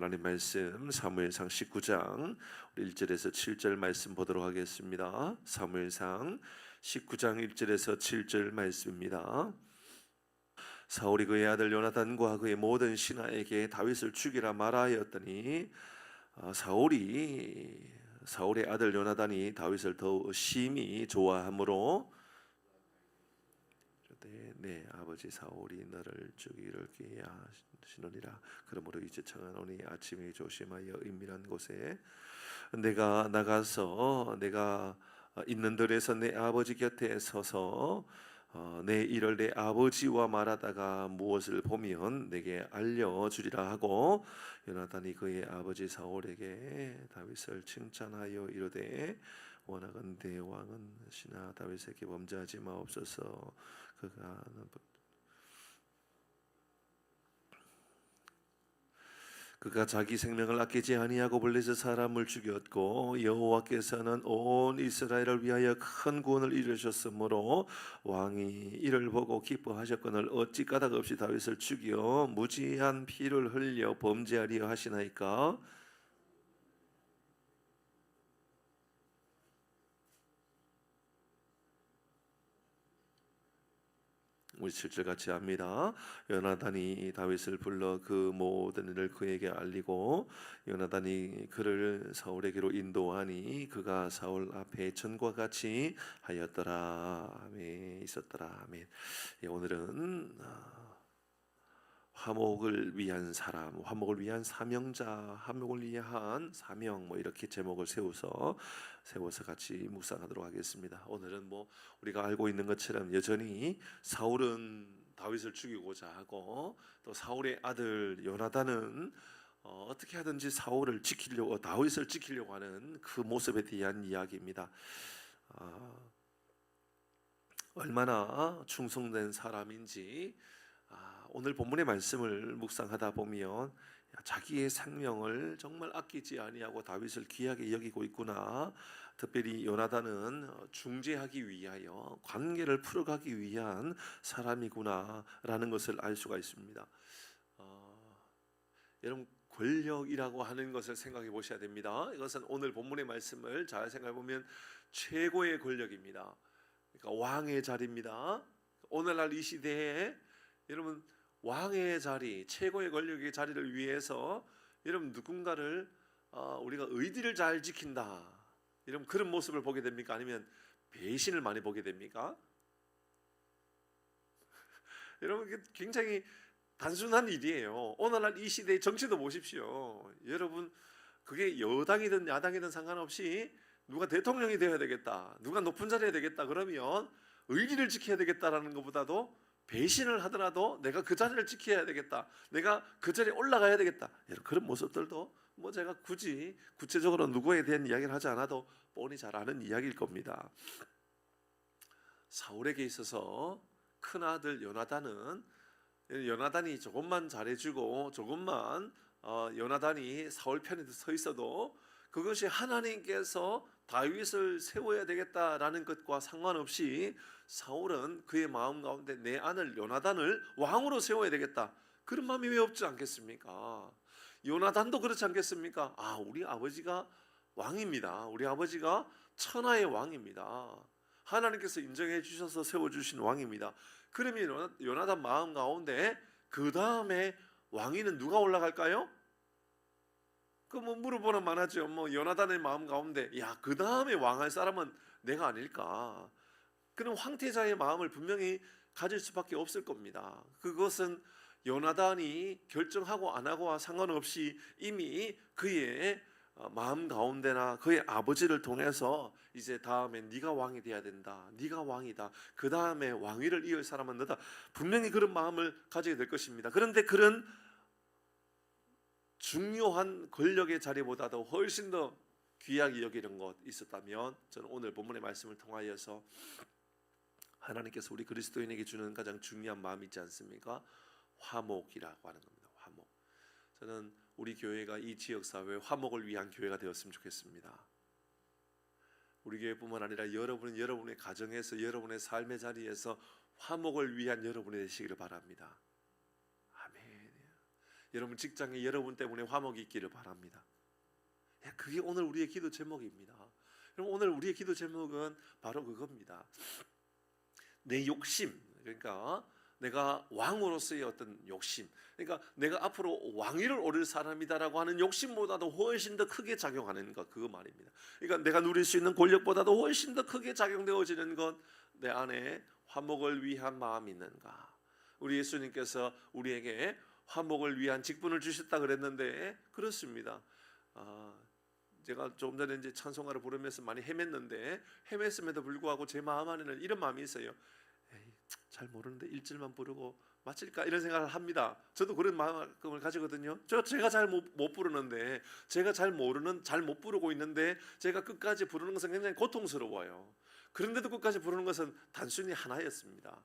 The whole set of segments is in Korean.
하나님 말씀 사무엘상 19장 우리 1절에서 7절 말씀 보도록 하겠습니다. 사무엘상 19장 1절에서 7절 말씀입니다. 사울이 그의 아들 요나단과 그의 모든 신하에게 다윗을 죽이라 말하였더니 사울의 아들 요나단이 다윗을 더욱 심히 좋아하므로 내 아버지 사울이 너를 죽이려 하시느니라. 그러므로 이제 청하노니 아침에 조심하여 은밀한 곳에 내가 나가서 내가 있는 들에서 내 아버지 곁에 서서 내 일을 내 아버지와 말하다가 무엇을 보면 내게 알려주리라 하고, 요나단이 그의 아버지 사울에게 다윗을 칭찬하여 이르되 원하건대 왕은 신하 다윗에게 범죄하지 마옵소서. 그가 자기 생명을 아끼지 아니하고 블레셋 사람을 죽였고 여호와께서는 온 이스라엘을 위하여 큰 구원을 이루셨으므로 왕이 이를 보고 기뻐하셨거늘 어찌 까닭 없이 다윗을 죽여 무지한 피를 흘려 범죄하리여 하시나이까. 우리 7절 같이 합니다. 요나단이 다윗을 불러 그 모든 일을 그에게 알리고 요나단이 그를 사울에게로 인도하니 그가 사울 앞에 전과 같이 하였더라. 아멘. 있었더라. 아멘. 오늘은 화목을 위한 사람, 화목을 위한 사명자, 화목을 위한 사명, 이렇게 제목을 세워서 같이 묵상하도록 하겠습니다. 오늘은 우리가 알고 있는 것처럼 여전히 사울은 다윗을 죽이고자 하고, 또 사울의 아들 요나단은 어떻게 하든지 다윗을 지키려고 하는 그 모습에 대한 이야기입니다. 얼마나 충성된 사람인지 오늘 본문의 말씀을 묵상하다 보면 자기의 생명을 정말 아끼지 아니하고 다윗을 귀하게 여기고 있구나. 특별히 요나단은 중재하기 위하여 관계를 풀어가기 위한 사람이구나라는 것을 알 수가 있습니다. 여러분, 권력이라고 하는 것을 생각해 보셔야 됩니다. 이것은 오늘 본문의 말씀을 잘 생각해 보면 최고의 권력입니다. 그러니까 왕의 자리입니다. 오늘날 이 시대에 여러분, 왕의 자리, 최고의 권력의 자리를 위해서 여러분 누군가를 우리가 의리를 잘 지킨다, 여러분 그런 모습을 보게 됩니까? 아니면 배신을 많이 보게 됩니까? 여러분, 굉장히 단순한 일이에요. 오늘날 이 시대의 정치도 보십시오. 여러분, 그게 여당이든 야당이든 상관없이 누가 대통령이 되어야 되겠다, 누가 높은 자리에 되겠다 그러면 의리를 지켜야 되겠다라는 것보다도 배신을 하더라도 내가 그 자리를 지켜야 되겠다, 내가 그 자리에 올라가야 되겠다, 그런 모습들도 제가 굳이 구체적으로 누구에 대한 이야기를 하지 않아도 뻔히 잘 아는 이야기일 겁니다. 사울에게 있어서 큰아들 요나단이 조금만 잘해주고 조금만 요나단이 사울 편에 서 있어도 그것이 하나님께서 다윗을 세워야 되겠다라는 것과 상관없이 사울은 그의 마음 가운데 내 아들 요나단을 왕으로 세워야 되겠다, 그런 마음이 왜 없지 않겠습니까? 요나단도 그렇지 않겠습니까? 우리 아버지가 왕입니다. 우리 아버지가 천하의 왕입니다. 하나님께서 인정해 주셔서 세워주신 왕입니다. 그러면 요나단 마음 가운데 그 다음에 왕위는 누가 올라갈까요? 물어보는 만하죠. 요나단의 마음 가운데 그 다음에 왕할 사람은 내가 아닐까. 그는 황태자의 마음을 분명히 가질 수밖에 없을 겁니다. 그것은 요나단이 결정하고 안 하고와 상관없이 이미 그의 마음 가운데나 그의 아버지를 통해서 이제 다음에 네가 왕이 돼야 된다, 네가 왕이다, 그 다음에 왕위를 이을 사람은 너다, 분명히 그런 마음을 가지게 될 것입니다. 그런데 그런 중요한 권력의 자리보다도 훨씬 더 귀하게 여기는 것 있었다면, 저는 오늘 본문의 말씀을 통하여서 하나님께서 우리 그리스도인에게 주는 가장 중요한 마음이 있지 않습니까? 화목이라고 하는 겁니다. 화목. 저는 우리 교회가 이 지역사회의 화목을 위한 교회가 되었으면 좋겠습니다. 우리 교회뿐만 아니라 여러분은 여러분의 가정에서, 여러분의 삶의 자리에서 화목을 위한 여러분이 되시기를 바랍니다. 아멘. 여러분 직장에 여러분 때문에 화목이 있기를 바랍니다. 그게 오늘 우리의 기도 제목입니다. 여러분 오늘 우리의 기도 제목은 바로 그겁니다. 내 욕심, 그러니까 내가 왕으로서의 어떤 욕심, 그러니까 내가 앞으로 왕위를 오를 사람이다라고 하는 욕심보다도 훨씬 더 크게 작용하는 것, 그거 말입니다. 그러니까 내가 누릴 수 있는 권력보다도 훨씬 더 크게 작용되어지는 것, 내 안에 화목을 위한 마음이 있는가. 우리 예수님께서 우리에게 화목을 위한 직분을 주셨다 그랬는데 그렇습니다. 제가 조금 전에 이제 찬송가를 부르면서 많이 헤맸음에도 불구하고 제 마음 안에는 이런 마음이 있어요. 에이, 잘 모르는데 1절만 부르고 마칠까 이런 생각을 합니다. 저도 그런 마음을 가지거든요. 제가 잘 못 부르는데, 제가 잘 못 부르고 있는데 제가 끝까지 부르는 것은 굉장히 고통스러워요. 그런데도 끝까지 부르는 것은 단순히 하나였습니다.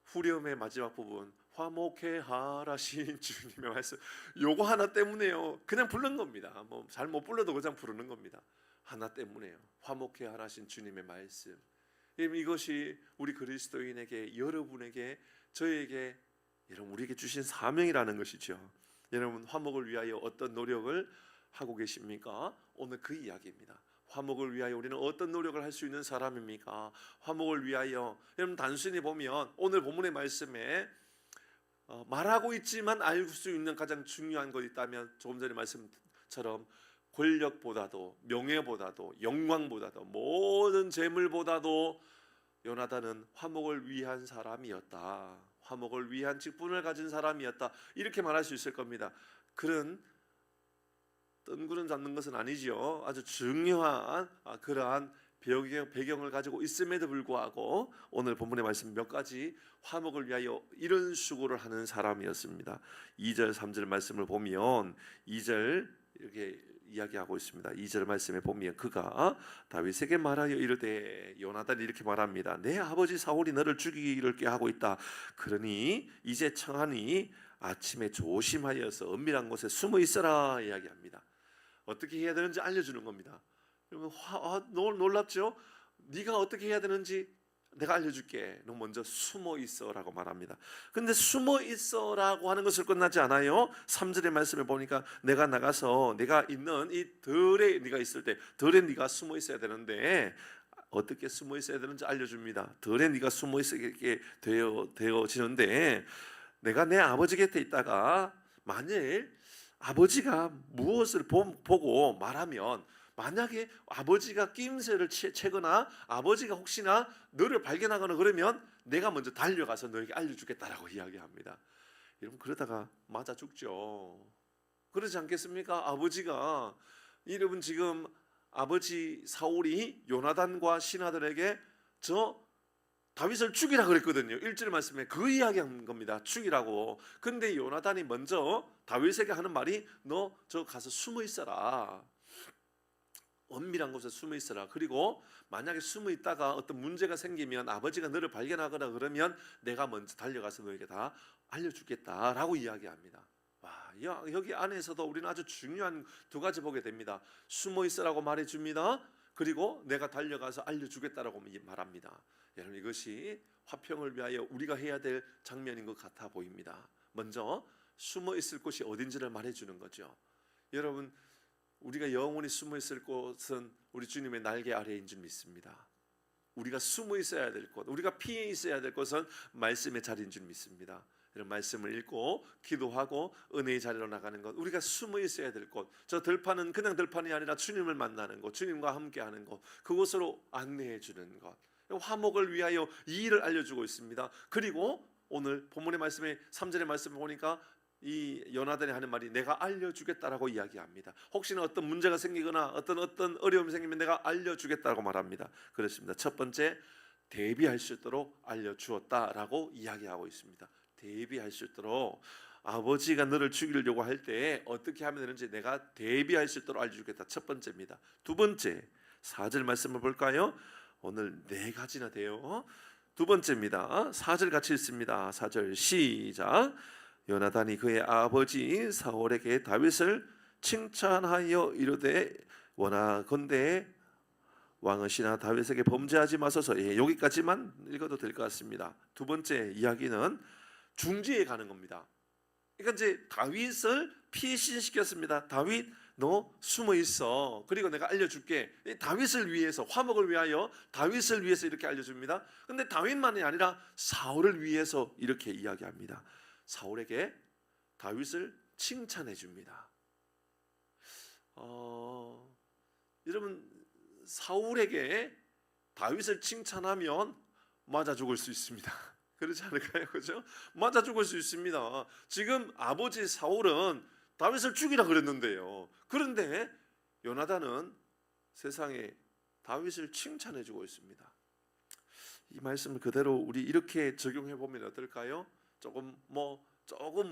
후렴의 마지막 부분, 화목해 하라신 주님의 말씀, 요거 하나 때문에요. 그냥 부른 겁니다. 뭐 잘 못 불러도 그냥 부르는 겁니다. 하나 때문에요. 화목해 하라신 주님의 말씀. 이것이 우리 그리스도인에게, 여러분에게, 저에게, 여러분 우리에게 주신 사명이라는 것이죠. 여러분 화목을 위하여 어떤 노력을 하고 계십니까? 오늘 그 이야기입니다. 화목을 위하여 우리는 어떤 노력을 할 수 있는 사람입니까? 화목을 위하여, 여러분 단순히 보면 오늘 본문의 말씀에 말하고 있지만 알 수 있는 가장 중요한 것 있다면, 조금 전에 말씀처럼 권력보다도, 명예보다도, 영광보다도, 모든 재물보다도 요나단은 화목을 위한 사람이었다. 화목을 위한 직분을 가진 사람이었다. 이렇게 말할 수 있을 겁니다. 그런 뜬구름 잡는 것은 아니지요. 아주 중요한 그러한 배경을 가지고 있음에도 불구하고 오늘 본문의 말씀 몇 가지 화목을 위하여 이런 수고를 하는 사람이었습니다. 2절 3절 말씀을 보면 2절 이렇게 이야기하고 있습니다. 2절 말씀에 보면 그가 다윗에게 말하여 이르되, 요나단이 이렇게 말합니다. 내 아버지 사울이 너를 죽이기를 꾀하고 있다. 그러니 이제 청하니 아침에 조심하여서 은밀한 곳에 숨어 있어라 이야기합니다. 어떻게 해야 되는지 알려주는 겁니다. 여러분 놀랍죠? 네가 어떻게 해야 되는지 내가 알려줄게. 너 먼저 숨어 있어라고 말합니다. 근데 숨어 있어라고 하는 것을 끝나지 않아요. 3절의 말씀을 보니까 내가 나가서 내가 있는 이 들에 네가 있을 때 들에 네가 숨어 있어야 되는데 어떻게 숨어 있어야 되는지 알려줍니다. 들에 네가 숨어 있게 되어지는데, 내가 내 아버지 곁에 있다가 만일 아버지가 무엇을 보고 말하면, 만약에 아버지가 낌새를 채거나 아버지가 혹시나 너를 발견하거나 그러면 내가 먼저 달려가서 너에게 알려주겠다라고 이야기합니다. 여러분 그러다가 맞아 죽죠. 그러지 않겠습니까? 아버지가, 여러분 지금 아버지 사울이 요나단과 신하들에게 저 다윗을 죽이라 그랬거든요. 1절 말씀에 그 이야기한 겁니다. 죽이라고. 근데 요나단이 먼저 다윗에게 하는 말이 너 저 가서 숨어 있어라. 은밀한 곳에 숨어 있어라. 그리고 만약에 숨어 있다가 어떤 문제가 생기면 아버지가 너를 발견하거나 그러면 내가 먼저 달려가서 너에게 다 알려주겠다라고 이야기합니다. 와, 여기 안에서도 우리는 아주 중요한 두 가지 보게 됩니다. 숨어 있으라고 말해줍니다. 그리고 내가 달려가서 알려주겠다라고 말합니다. 여러분 이것이 화평을 위하여 우리가 해야 될 장면인 것 같아 보입니다. 먼저 숨어 있을 곳이 어딘지를 말해주는 거죠. 여러분 우리가 영원히 숨어 있을 곳은 우리 주님의 날개 아래인 줄 믿습니다. 우리가 숨어 있어야 될 곳, 우리가 피해 있어야 될 곳은 말씀의 자리인 줄 믿습니다. 이런 말씀을 읽고 기도하고 은혜의 자리로 나가는 것, 우리가 숨어 있어야 될 곳, 저 들판은 그냥 들판이 아니라 주님을 만나는 곳, 주님과 함께하는 곳, 그곳으로 안내해 주는 것, 화목을 위하여 이 일을 알려주고 있습니다. 그리고 오늘 본문의 말씀에 3절의 말씀을 보니까 이 요나단이 하는 말이 내가 알려주겠다라고 이야기합니다. 혹시나 어떤 문제가 생기거나 어떤 어려움이 생기면 내가 알려주겠다라고 말합니다. 그렇습니다. 첫 번째, 대비할 수 있도록 알려주었다라고 이야기하고 있습니다. 대비할 수 있도록, 아버지가 너를 죽이려고 할 때 어떻게 하면 되는지 내가 대비할 수 있도록 알려주겠다. 첫 번째입니다. 두 번째, 4절 말씀을 볼까요? 오늘 네 가지나 돼요. 두 번째입니다. 4절 같이 읽습니다. 4절 시작. 요나단이 그의 아버지 사울에게 다윗을 칭찬하여 이르되 원하건대 왕의시나 다윗에게 범죄하지 마소서. 여기까지만 읽어도 될 것 같습니다. 두 번째 이야기는 중지에 가는 겁니다. 그러니까 이제 다윗을 피신시켰습니다. 다윗 너 숨어 있어. 그리고 내가 알려줄게. 다윗을 위해서, 화목을 위하여 다윗을 위해서 이렇게 알려줍니다. 근데 다윗만이 아니라 사울을 위해서 이렇게 이야기합니다. 사울에게 다윗을 칭찬해 줍니다. 여러분, 사울에게 다윗을 칭찬하면 맞아 죽을 수 있습니다. 그렇지 않을까요? 그죠? 맞아 죽을 수 있습니다. 지금 아버지 사울은 다윗을 죽이라 그랬는데요. 그런데 요나단은 세상에 다윗을 칭찬해 주고 있습니다. 이 말씀을 그대로 우리 이렇게 적용해 보면 어떨까요? 조금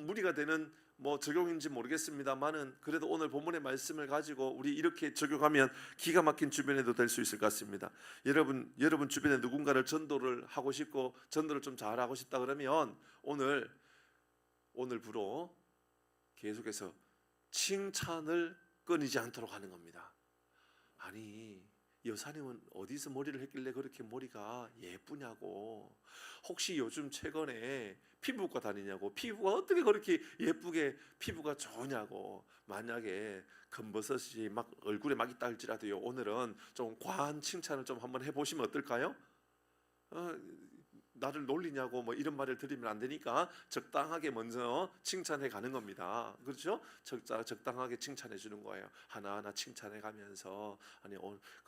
무리가 되는 적용인지 모르겠습니다만은 그래도 오늘 본문의 말씀을 가지고 우리 이렇게 적용하면 기가 막힌 주변에도 될 수 있을 것 같습니다. 여러분 주변에 누군가를 전도를 하고 싶고 전도를 좀 잘하고 싶다 그러면 오늘부로 계속해서 칭찬을 끊이지 않도록 하는 겁니다. 아니, 여사님은 어디서 머리를 했길래 그렇게 머리가 예쁘냐고, 혹시 요즘 최근에 피부과 다니냐고, 피부가 어떻게 그렇게 예쁘게 피부가 좋으냐고, 만약에 검버섯이 막 얼굴에 막 있다 할지라도요, 오늘은 좀 과한 칭찬을 좀 한번 해보시면 어떨까요? 나를 놀리냐고 이런 말을 드리면 안 되니까 적당하게 먼저 칭찬해 가는 겁니다. 그렇죠? 적당하게 칭찬해 주는 거예요. 하나하나 칭찬해 가면서 아니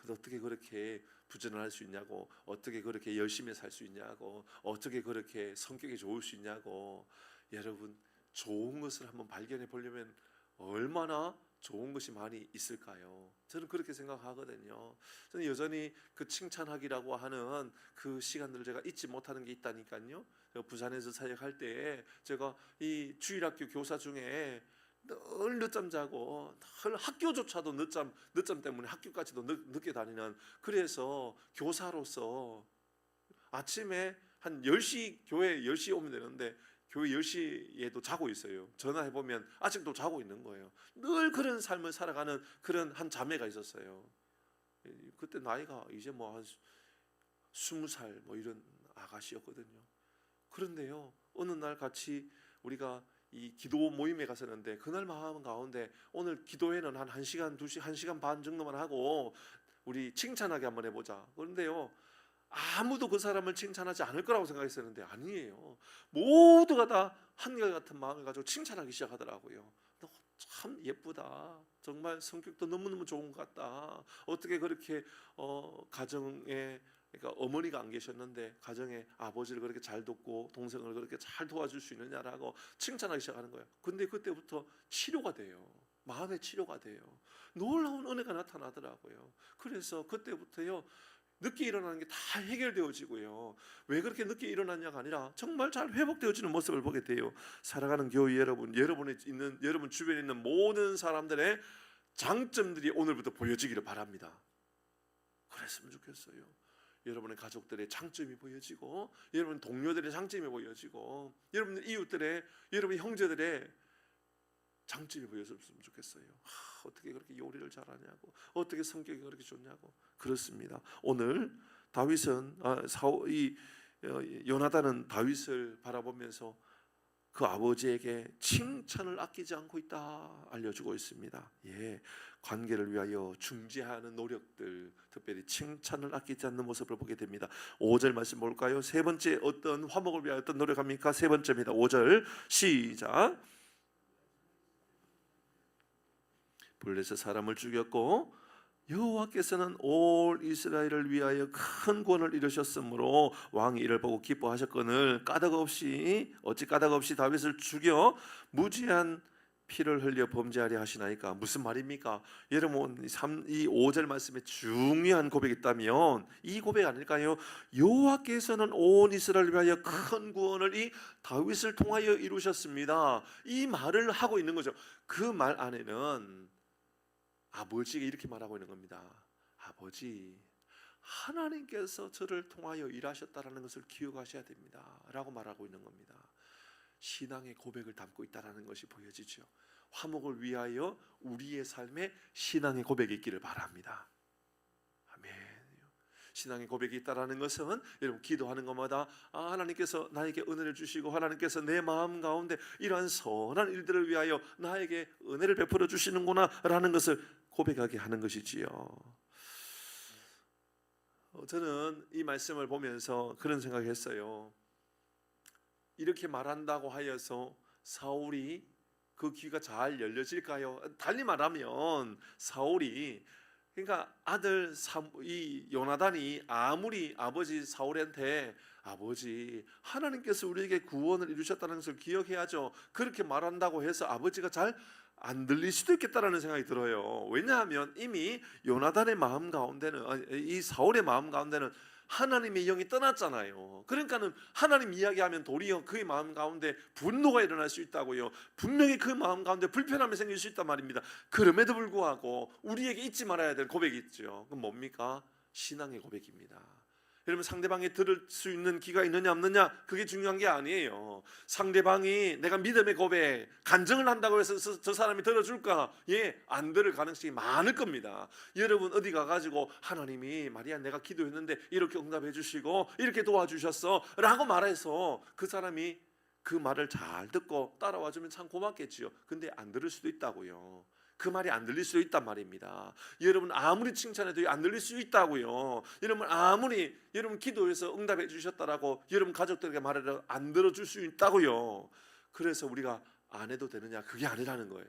어떻게 그렇게 부지런할 수 있냐고, 어떻게 그렇게 열심히 살 수 있냐고, 어떻게 그렇게 성격이 좋을 수 있냐고. 여러분, 좋은 것을 한번 발견해 보려면 얼마나 좋은 것이 많이 있을까요? 저는 그렇게 생각하거든요. 저는 여전히 그 칭찬하기라고 하는 그 시간들을 제가 잊지 못하는 게 있다니까요. 부산에서 사역할 때 제가 이 주일학교 교사 중에 늘 늦잠 자고 늘 학교조차도 늦잠 때문에 학교까지도 늦게 다니는, 그래서 교사로서 아침에 한 10시 교회 10시에 오면 되는데 교회 10시에도 자고 있어요. 전화해보면 아직도 자고 있는 거예요. 늘 그런 삶을 살아가는 그런 한 자매가 있었어요. 그때 나이가 이제 한 20살 이런 아가씨였거든요. 그런데요, 어느 날 같이 우리가 이 기도 모임에 갔었는데 그날 마음 가운데 오늘 기도회는 한 1시간, 2시간, 1시간 반 정도만 하고 우리 칭찬하게 한번 해보자. 그런데요, 아무도 그 사람을 칭찬하지 않을 거라고 생각했었는데 아니에요. 모두가 다 한결같은 마음을 가지고 칭찬하기 시작하더라고요. 너 참 예쁘다. 정말 성격도 너무너무 좋은 것 같다. 어떻게 그렇게 가정에, 그러니까 어머니가 안 계셨는데 가정에 아버지를 그렇게 잘 돕고 동생을 그렇게 잘 도와줄 수 있느냐라고 칭찬하기 시작하는 거예요. 근데 그때부터 치료가 돼요. 마음의 치료가 돼요. 놀라운 은혜가 나타나더라고요. 그래서 그때부터요, 늦게 일어나는 게 다 해결되어지고요. 왜 그렇게 늦게 일어났냐가 아니라 정말 잘 회복되어지는 모습을 보게 돼요. 사랑하는 교회 여러분, 여러분 주변에 있는 모든 사람들의 장점들이 오늘부터 보여지기를 바랍니다. 그랬으면 좋겠어요. 여러분의 가족들의 장점이 보여지고, 여러분 동료들의 장점이 보여지고, 여러분 이웃들의, 여러분 형제들의 장점이 보였으면 좋겠어요. 어떻게 그렇게 요리를 잘하냐고, 어떻게 성격이 그렇게 좋냐고. 그렇습니다. 오늘 다윗은 요나단은 다윗을 바라보면서 그 아버지에게 칭찬을 아끼지 않고 있다 알려주고 있습니다. 관계를 위하여 중재하는 노력들, 특별히 칭찬을 아끼지 않는 모습을 보게 됩니다. 5절 말씀 볼까요? 세 번째, 어떤 화목을 위하여 어떤 노력합니까? 세 번째입니다. 5절 시작. 블레셋 사람을 죽였고 여호와께서는 올 이스라엘을 위하여 큰 구원을 이루셨으므로 왕이 이를 보고 기뻐하셨거늘 어찌 까닭 없이 다윗을 죽여 무지한 피를 흘려 범죄하려 하시나이까. 무슨 말입니까? 여러분, 이 5절 말씀에 중요한 고백이 있다면 이 고백 아닐까요? 여호와께서는 온 이스라엘을 위하여 큰 구원을 이 다윗을 통하여 이루셨습니다. 이 말을 하고 있는 거죠. 그 말 안에는 아버지가 이렇게 말하고 있는 겁니다. 아버지, 하나님께서 저를 통하여 일하셨다는 것을 기억하셔야 됩니다 라고 말하고 있는 겁니다. 신앙의 고백을 담고 있다는 것이 보여지죠. 화목을 위하여 우리의 삶에 신앙의 고백이 있기를 바랍니다. 아멘. 신앙의 고백이 있다라는 것은 여러분 기도하는 것마다 하나님께서 나에게 은혜를 주시고 하나님께서 내 마음 가운데 이러한 선한 일들을 위하여 나에게 은혜를 베풀어 주시는구나 라는 것을 고백하게 하는 것이지요. 저는 이 말씀을 보면서 그런 생각했어요. 이렇게 말한다고 하여서 사울이 그 귀가 잘 열려질까요? 달리 말하면 사울이, 그러니까 아들 이 요나단이 아무리 아버지 사울한테 아버지 하나님께서 우리에게 구원을 이루셨다는 것을 기억해야죠, 그렇게 말한다고 해서 아버지가 잘 안 들릴 수도 있겠다라는 생각이 들어요. 왜냐하면 이미 요나단의 마음 가운데는, 이 사울의 마음 가운데는 하나님의 영이 떠났잖아요. 그러니까는 하나님 이야기하면 도리어 그의 마음 가운데 분노가 일어날 수 있다고요. 분명히 그 마음 가운데 불편함이 생길 수 있단 말입니다. 그럼에도 불구하고 우리에게 잊지 말아야 될 고백이 있죠. 그건 뭡니까? 신앙의 고백입니다. 여러분, 상대방이 들을 수 있는 귀가 있느냐 없느냐 그게 중요한 게 아니에요. 상대방이 내가 믿음의 고백, 간증을 한다고 해서 저 사람이 들어줄까? 안 들을 가능성이 많을 겁니다. 여러분 어디 가가지고 하나님이 말이야 내가 기도했는데 이렇게 응답해 주시고 이렇게 도와주셨어 라고 말해서 그 사람이 그 말을 잘 듣고 따라와 주면 참 고맙겠지요. 근데 안 들을 수도 있다고요. 그 말이 안 들릴 수 있단 말입니다. 여러분 아무리 칭찬해도 안 들릴 수 있다고요. 여러분 아무리 여러분 기도해서 응답해 주셨다라고 여러분 가족들에게 말해도 안 들어줄 수 있다고요. 그래서 우리가 안 해도 되느냐? 그게 아니라는 거예요.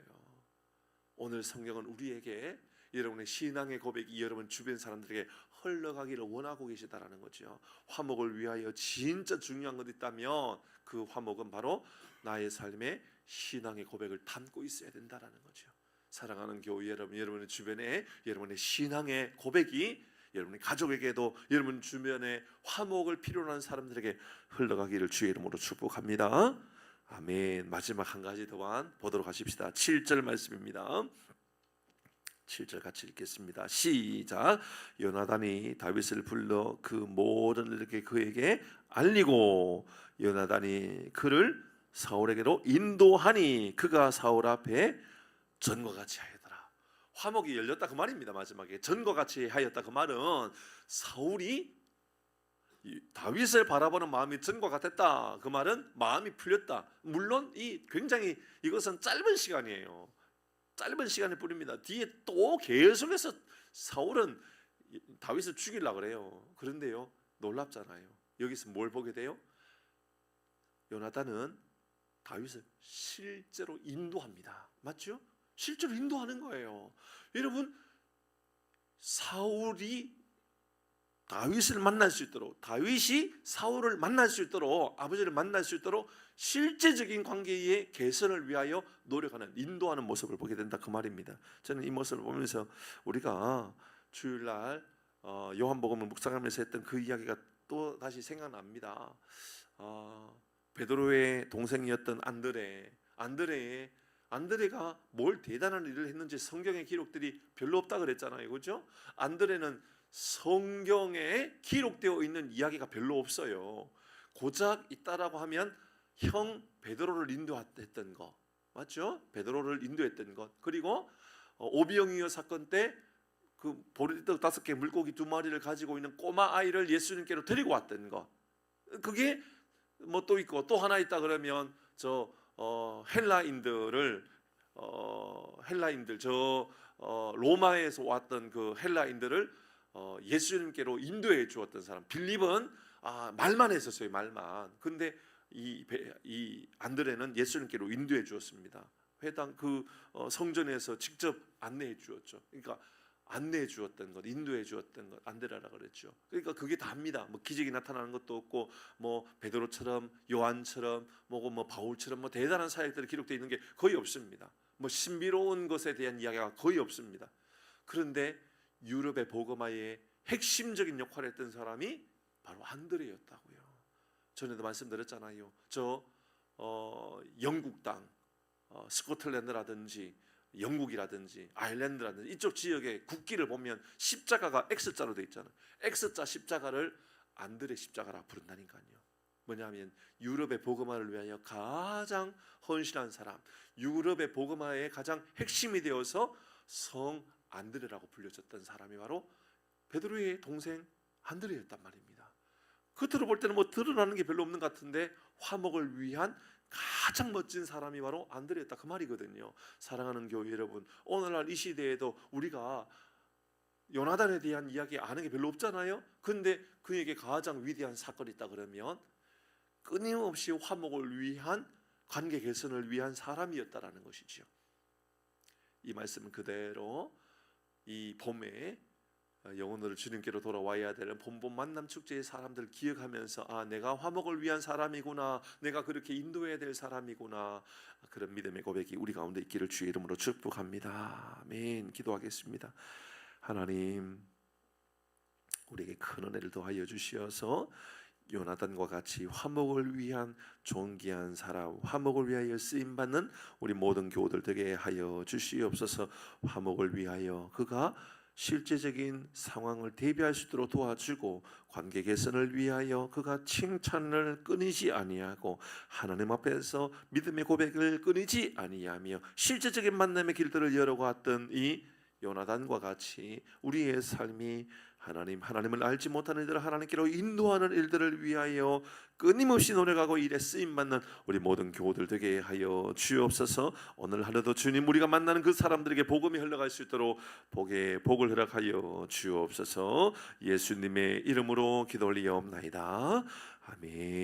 오늘 성경은 우리에게 여러분의 신앙의 고백이 여러분 주변 사람들에게 흘러가기를 원하고 계시다라는 거죠. 화목을 위하여 진짜 중요한 것 있다면 그 화목은 바로 나의 삶에 신앙의 고백을 담고 있어야 된다라는 거죠. 사랑하는 교회 여러분, 여러분의 주변에 여러분의 신앙의 고백이 여러분의 가족에게도 여러분 주변에 화목을 필요로 하는 사람들에게 흘러가기를 주의 이름으로 축복합니다. 아멘. 마지막 한 가지 또한 보도록 하십시다. 7절 말씀입니다. 7절 같이 읽겠습니다. 시작. 요나단이 다윗을 불러 그 모든 일을 그에게 알리고 요나단이 그를 사울에게로 인도하니 그가 사울 앞에 전과 같이 하였더라. 화목이 열렸다 그 말입니다. 마지막에 전과 같이 하였다 그 말은 사울이 다윗을 바라보는 마음이 전과 같았다 그 말은 마음이 풀렸다. 물론 굉장히 이것은 짧은 시간이에요. 짧은 시간일 뿐입니다. 뒤에 또 계속해서 사울은 다윗을 죽이려고 그래요. 그런데요 놀랍잖아요. 여기서 뭘 보게 돼요? 요나단은 다윗을 실제로 인도합니다. 맞죠? 실제로 인도하는 거예요. 여러분 사울이 다윗을 만날 수 있도록, 다윗이 사울을 만날 수 있도록, 아버지를 만날 수 있도록 실제적인 관계의 개선을 위하여 노력하는, 인도하는 모습을 보게 된다 그 말입니다. 저는 이 모습을 보면서 우리가 주일날 요한복음을 묵상하면서 했던 그 이야기가 또 다시 생각납니다. 베드로의 동생이었던 안드레가 뭘 대단한 일을 했는지 성경의 기록들이 별로 없다 그랬잖아요. 그렇죠? 안드레는 성경에 기록되어 있는 이야기가 별로 없어요. 고작 있다라고 하면 형 베드로를 인도했던 것, 맞죠? 베드로를 인도했던 것, 그리고 오비영이어 사건 때 그 보리떡 5개 물고기 2마리를 가지고 있는 꼬마 아이를 예수님께로 데리고 왔던 것, 그게 뭐 또 있고 또 하나 있다 그러면 로마에서 왔던 그 헬라인들을 예수님께로 인도해 주었던 사람. 빌립은 말만 했었어요. 말만. 근데 이 안드레는 예수님께로 인도해 주었습니다. 회당 성전에서 직접 안내해 주었죠. 그러니까 안내해 주었던 것, 인도해 주었던 것, 안드레라 그랬죠. 그러니까 그게 다입니다. 뭐 기적이 나타나는 것도 없고, 뭐 베드로처럼, 요한처럼, 뭐 바울처럼 뭐 대단한 사역들이 기록되어 있는 게 거의 없습니다. 뭐 신비로운 것에 대한 이야기가 거의 없습니다. 그런데 유럽의 복음화의 핵심적인 역할을 했던 사람이 바로 안드레였다고요. 전에도 말씀드렸잖아요. 영국 땅, 스코틀랜드라든지 영국이라든지 아일랜드라든지 이쪽 지역의 국기를 보면 십자가가 X자로 되어 있잖아요. X자 십자가를 안드레 십자가라 부른다니까요. 뭐냐면 유럽의 복음화를 위하여 가장 헌신한 사람, 유럽의 복음화의 가장 핵심이 되어서 성 안드레라고 불려졌던 사람이 바로 베드로의 동생 안드레였단 말입니다. 겉으로 볼 때는 뭐 드러나는 게 별로 없는 것 같은데 화목을 위한 가장 멋진 사람이 바로 안드레였다, 그 말이거든요. 사랑하는 교회 여러분, 오늘날 이 시대에도 우리가 요나단에 대한 이야기 아는 게 별로 없잖아요. 근데 그에게 가장 위대한 사건이 있다 그러면 끊임없이 화목을 위한, 관계 개선을 위한 사람이었다라는 것이죠. 이 말씀은 그대로 이 봄에 영혼으로 주님께로 돌아와야 되는 봄봄 만남 축제의 사람들 기억하면서, 아, 내가 화목을 위한 사람이구나, 내가 그렇게 인도해야 될 사람이구나, 그런 믿음의 고백이 우리 가운데 있기를 주의 이름으로 축복합니다. 아멘. 기도하겠습니다. 하나님, 우리에게 큰 은혜를 더하여 주시어서 요나단과 같이 화목을 위한 존귀한 사람, 화목을 위하여 쓰임받는 우리 모든 교우들 되게 하여 주시옵소서. 화목을 위하여 그가 실제적인 상황을 대비할 수 있도록 도와주고, 관계 개선을 위하여 그가 칭찬을 끊이지 아니하고, 하나님 앞에서 믿음의 고백을 끊이지 아니하며 실제적인 만남의 길들을 열어갔던 이 요나단과 같이 우리의 삶이 하나님을 알지 못하는 일들을 하나님께로 인도하는 일들을 위하여 끊임없이 노력하고 일에 쓰임받는 우리 모든 교우들 되게 하여 주옵소서. 오늘 하루도 주님, 우리가 만나는 그 사람들에게 복음이 흘러갈 수 있도록 복을 허락하여 주옵소서. 예수님의 이름으로 기도 올리옵나이다. 아멘.